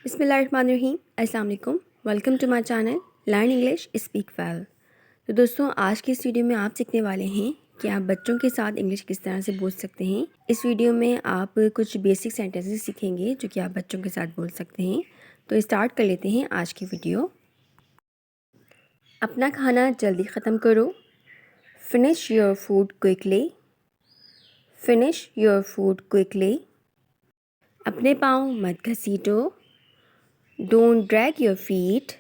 बिस्मिल्लाहिर्रहमानिर्रहीम, अस्सलाम वालेकुम। Welcome to my channel learn English speak well. तो दोस्तों, आज की इस वीडियो में आप सीखने वाले हैं कि आप बच्चों के साथ इंग्लिश किस तरह से बोल सकते हैं। इस वीडियो में आप कुछ बेसिक सेंटेंसेस सीखेंगे जो कि आप बच्चों के साथ बोल सकते हैं। तो स्टार्ट कर लेते हैं आज की वीडियो। अपना खाना जल्दी ख़त्म करो। Finish your food quickly. Finish your food quickly. अपने पाँव मत घसीटो। Don't drag your feet.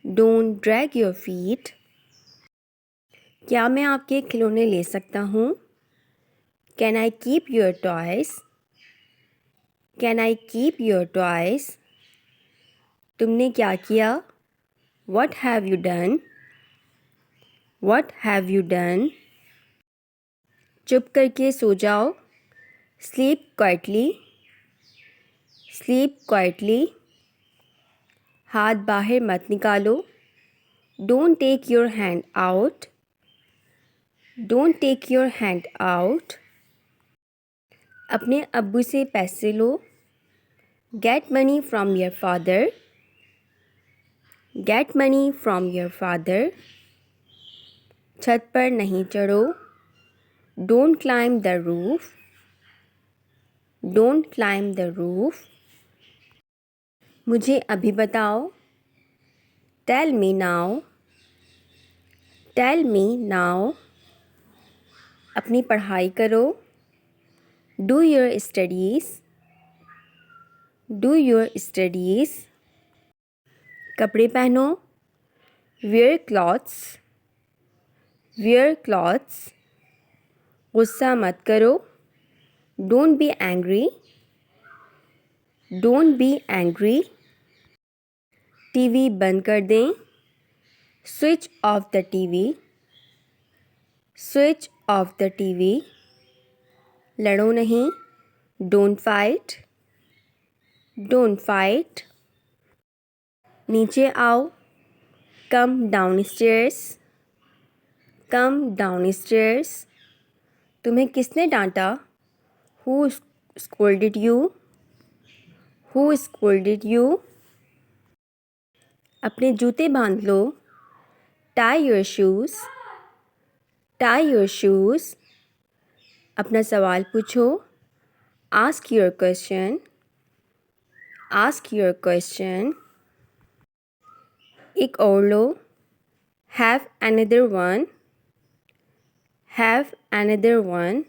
Don't drag your feet. क्या मैं आपके खिलौने ले सकता हूँ? Can I keep your toys? Can I keep your toys? तुमने क्या किया? What have you done? What have you done? चुप करके सो जाओ। Sleep quietly. Sleep quietly. हाथ बाहर मत निकालो। Don't take your hand out. Don't take your hand out. अपने अब्बू से पैसे लो। Get money from your father. Get money from your father. छत पर नहीं चढ़ो। Don't climb the roof. Don't climb the roof. मुझे अभी बताओ। Tell me now. Tell me now. अपनी पढ़ाई करो। Do your studies. Do your studies. कपड़े पहनो। Wear clothes. Wear clothes. गुस्सा मत करो। Don't be angry. Don't be angry. TV बंद कर दें। Switch off the TV. Switch off the TV. लड़ो नहीं। Don't fight. Don't fight. नीचे आओ। Come downstairs. Come downstairs. तुम्हें किसने डांटा? Who scolded you? Who scolded you? अपने जूते बांध लो। Tie your shoes. Tie your shoes. अपना सवाल पूछो। Ask your question. Ask your question. एक और लो। Have another one. Have another one.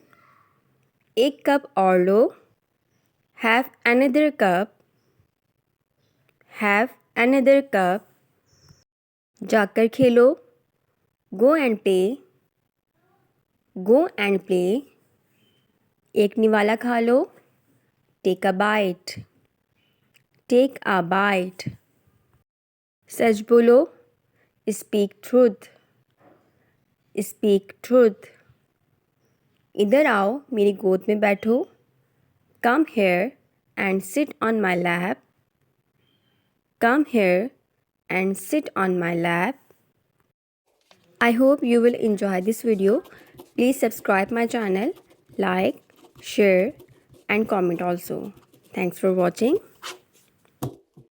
एक कप और लो। Have another cup. Have another cup. जाकर खेलो। Go and play. Go and play. एक निवाला खा लो। Take a bite. Take a bite. सच बोलो। Speak truth. Speak truth. इधर आओ, मेरी गोद में बैठो। Come here and sit on my lap. Come here and sit on my lap. I hope you will enjoy this video. Please subscribe my channel, like, share and comment also. Thanks for watching.